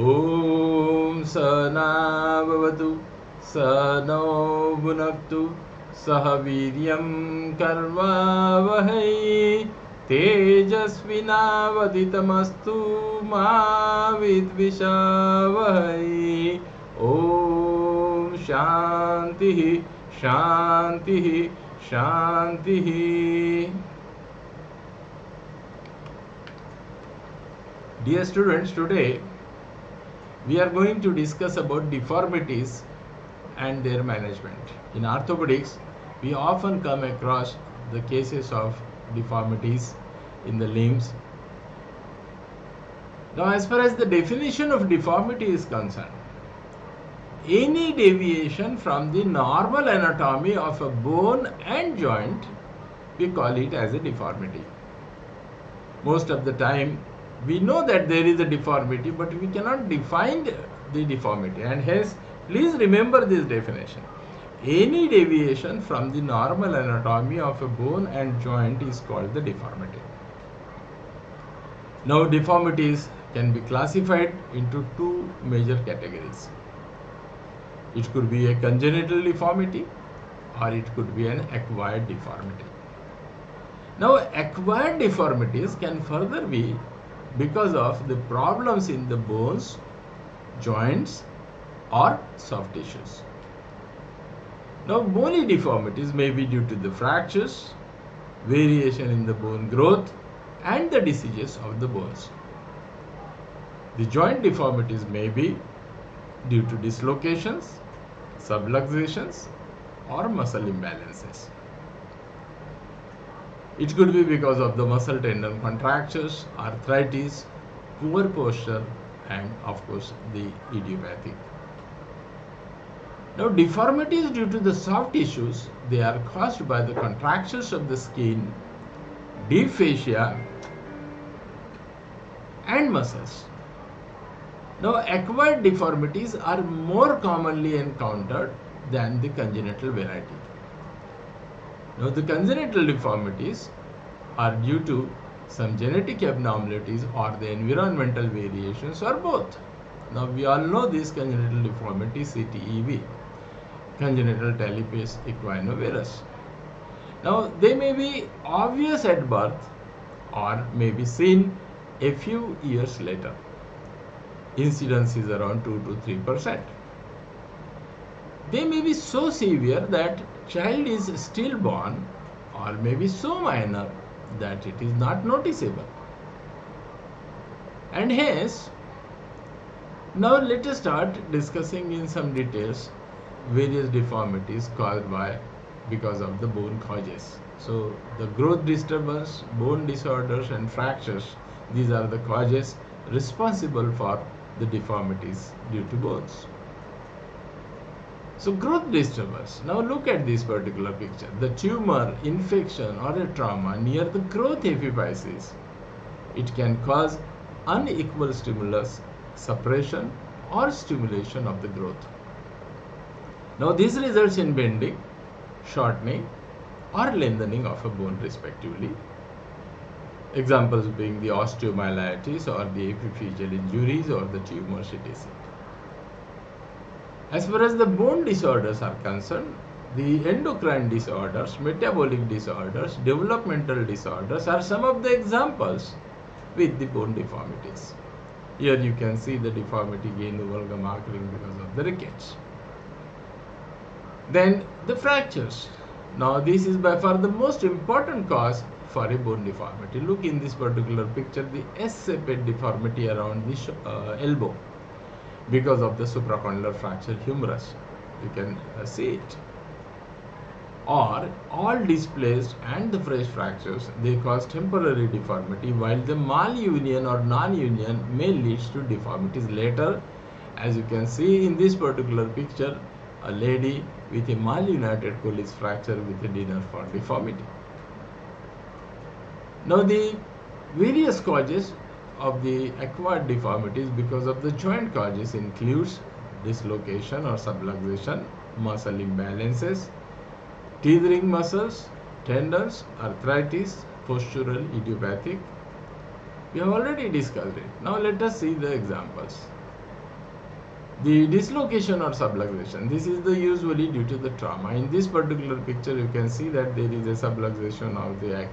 ॐ सहना भवतु सहनौ भुनक्तु सह वीर्यं कर्वावहै तेजस्विनावदितमस्तु मा विद्विषावहै ॐ शान्तिः शान्तिः शान्तिः. Dear students, today we are going to discuss about deformities and their management. In orthopedics, we often come across the cases of deformities in the limbs. Now, as far as the definition of deformity is concerned, any deviation from the normal anatomy of a bone and joint, we call it as a deformity. Most of the time, we know that there is a deformity, but we cannot define the deformity, and hence please remember this definition. Any deviation from the normal anatomy of a bone and joint is called the deformity. Now, deformities can be classified into two major categories. It could be a congenital deformity or it could be an acquired deformity. Now, acquired deformities can further be because of the problems in the bones, joints, or soft tissues. Now, bony deformities may be due to the fractures, variation in the bone growth, and the diseases of the bones. The joint deformities may be due to dislocations, subluxations, or muscle imbalances. It could be because of the muscle tendon contractures, arthritis, poor posture, and of course the idiopathic. Now, deformities due to the soft tissues, they are caused by the contractions of the skin, deep fascia, and muscles. Now, acquired deformities are more commonly encountered than the congenital variety. Now, the congenital deformities are due to some genetic abnormalities or the environmental variations or both. Now, we all know this congenital deformity, CTEV, congenital talipes equinovarus. Now, they may be obvious at birth or may be seen a few years later. Incidence is around 2 to 3%. They may be so severe that child is stillborn or may be so minor that it is not noticeable. And hence, now let us start discussing in some details various deformities caused by because of the bone causes. So, the growth disturbance, bone disorders, and fractures, these are the causes responsible for the deformities due to bones. So, growth disturbance. Now look at this particular picture. The tumor, infection, or a trauma near the growth epiphysis, it can cause unequal stimulus, suppression, or stimulation of the growth. Now this results in bending, shortening, or lengthening of a bone respectively. Examples being the osteomyelitis or the epiphyseal injuries or the tumors etc. As far as the bone disorders are concerned, the endocrine disorders, metabolic disorders, developmental disorders are some of the examples with the bone deformities. Here you can see the deformity gain valgum occurring because of the rickets. Then the fractures. Now this is by far the most important cause for a bone deformity. Look in this particular picture, the S-shaped deformity around the elbow because of the supracondylar fracture humerus. You can see it. Or all displaced and the fresh fractures, they cause temporary deformity, while the malunion or non-union may lead to deformities later. As you can see in this particular picture, a lady with a malunited Colles fracture with a dinner for deformity. Now the various causes of the acquired deformities because of the joint causes includes dislocation or subluxation, muscle imbalances, tethering muscles, tendons, arthritis, postural, idiopathic. We have already discussed it. Now let us see the examples. The dislocation or subluxation, this is the usually due to the trauma. In this particular picture, you can see that there is a subluxation of the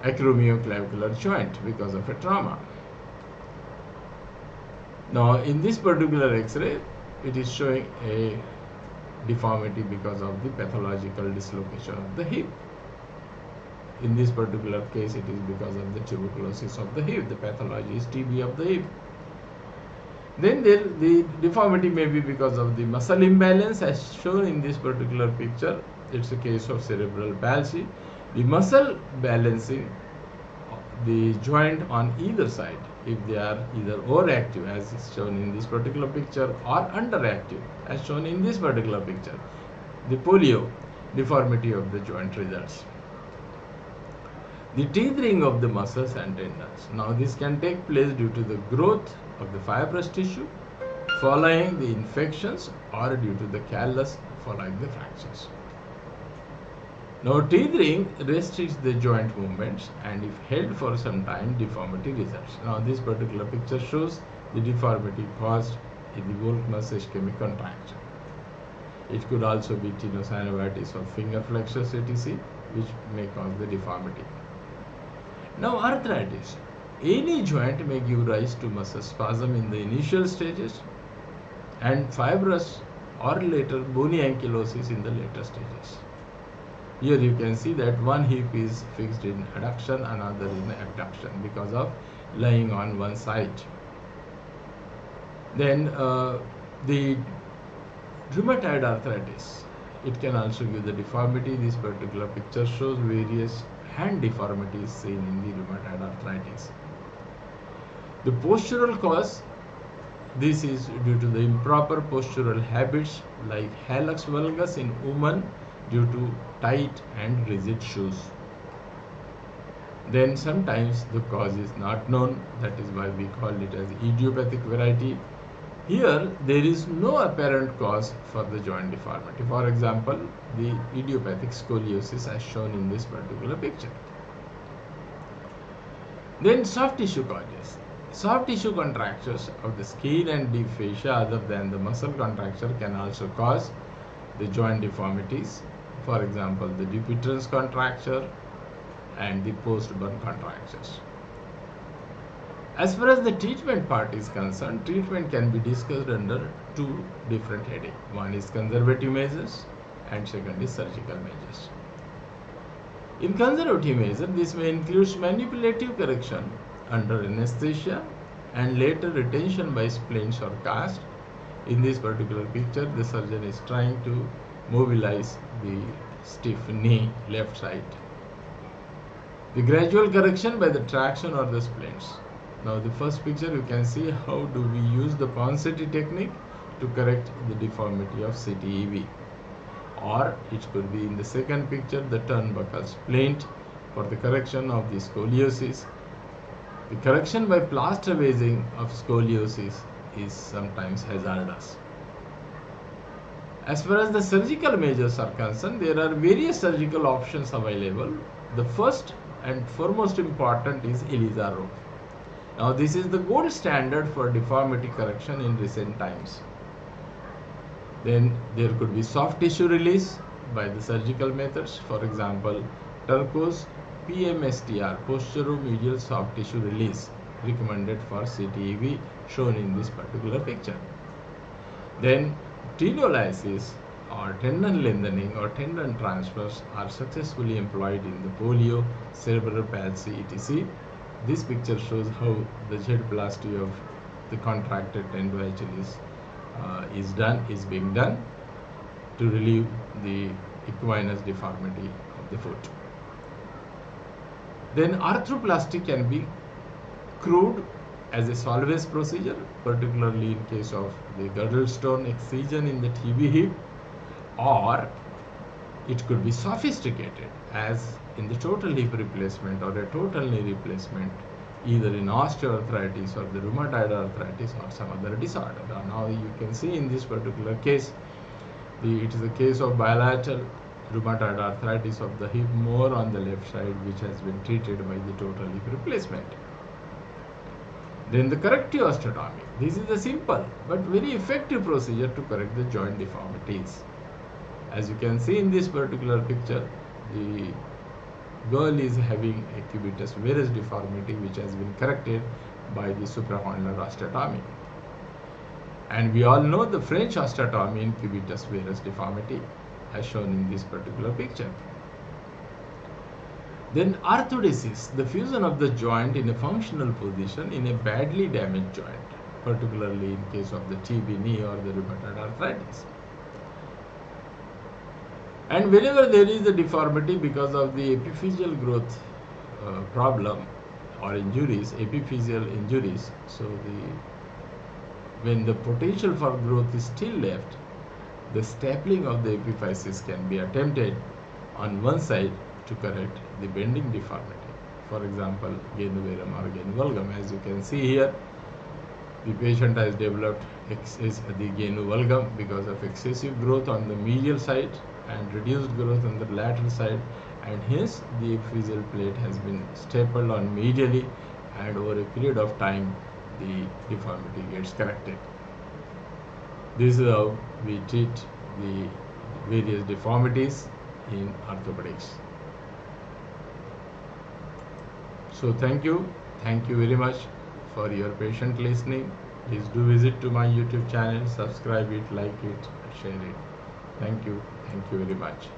acromioclavicular joint because of a trauma. Now, in this particular X-ray, it is showing a deformity because of the pathological dislocation of the hip. In this particular case, it is because of the tuberculosis of the hip. The pathology is TB of the hip. Then the deformity may be because of the muscle imbalance as shown in this particular picture. It's a case of cerebral palsy. The muscle balancing the joint on either side, if they are either overactive as is shown in this particular picture or underactive as shown in this particular picture, the polio deformity of the joint results. The tethering of the muscles and tendons. Now this can take place due to the growth of the fibrous tissue following the infections or due to the callus following the fractures. Now tethering restricts the joint movements and if held for some time, deformity results. Now this particular picture shows the deformity caused in the Volkmann's ischemic contraction. It could also be tenosynovitis of finger flexors etc., which may cause the deformity. Now arthritis. Any joint may give rise to muscle spasm in the initial stages and fibrous or later bony ankylosis in the later stages. Here you can see that one hip is fixed in adduction, another in abduction because of lying on one side. Then the rheumatoid arthritis, it can also give the deformity. This particular picture shows various hand deformities seen in the rheumatoid arthritis. The postural cause, this is due to the improper postural habits like hallux valgus in women due to tight and rigid shoes. Then sometimes the cause is not known, that is why we call it as idiopathic variety. Here there is no apparent cause for the joint deformity. For example, the idiopathic scoliosis as shown in this particular picture. Then soft tissue causes. Soft tissue contractures of the skin and deep fascia other than the muscle contracture can also cause the joint deformities. For example, the Dupuytren's contracture and the post-burn contractures. As far as the treatment part is concerned, treatment can be discussed under two different headings. One is conservative measures and second is surgical measures. In conservative measure, this may include manipulative correction under anesthesia and later retention by splints or cast. In this particular picture, the surgeon is trying to mobilize the stiff knee left side. The gradual correction by the traction or the splints. Now the first picture you can see how do we use the Ponseti technique to correct the deformity of CTEV. Or it could be in the second picture the turnbuckle splint for the correction of the scoliosis. The correction by plaster basing of scoliosis is sometimes hazardous. As far as the surgical measures are concerned, there are various surgical options available. The first and foremost important is ELISA rope. Now this is the gold standard for deformity correction in recent times. Then there could be soft tissue release by the surgical methods. For example, Turco's PMSTR, posteromedial soft tissue release, recommended for CTEV, shown in this particular picture. Then tenolysis or tendon lengthening or tendon transfers are successfully employed in the polio, cerebral palsy, etc. This picture shows how the Z-plasty of the contracted tendon is being done to relieve the equinus deformity of the foot. Then arthroplasty can be crude as a Solves procedure, particularly in case of the girdlestone excision in the TB hip, or it could be sophisticated as in the total hip replacement or a total knee replacement, either in osteoarthritis or the rheumatoid arthritis or some other disorder. Now you can see in this particular case, it is a case of bilateral rheumatoid arthritis of the hip, more on the left side, which has been treated by the total hip replacement. Then the corrective osteotomy. This is a simple but very effective procedure to correct the joint deformities. As you can see in this particular picture, the girl is having a cubitus varus deformity which has been corrected by the supracondylar osteotomy. And we all know the French osteotomy in cubitus varus deformity as shown in this particular picture. Then arthrodesis, the fusion of the joint in a functional position in a badly damaged joint, particularly in case of the TB knee or the rheumatoid arthritis. And whenever there is a deformity because of the epiphyseal growth problem or injuries, epiphyseal injuries, so when the potential for growth is still left, the stapling of the epiphysis can be attempted on one side to correct the bending deformity. For example, genu varum or genu valgum. As you can see here, the patient has developed the genu valgum because of excessive growth on the medial side and reduced growth on the lateral side, and hence the epiphyseal plate has been stapled on medially, and over a period of time the deformity gets corrected. This is how we treat the various deformities in orthopedics. So thank you very much for your patient listening. Please do visit to my YouTube channel, subscribe it, like it, share it. Thank you very much.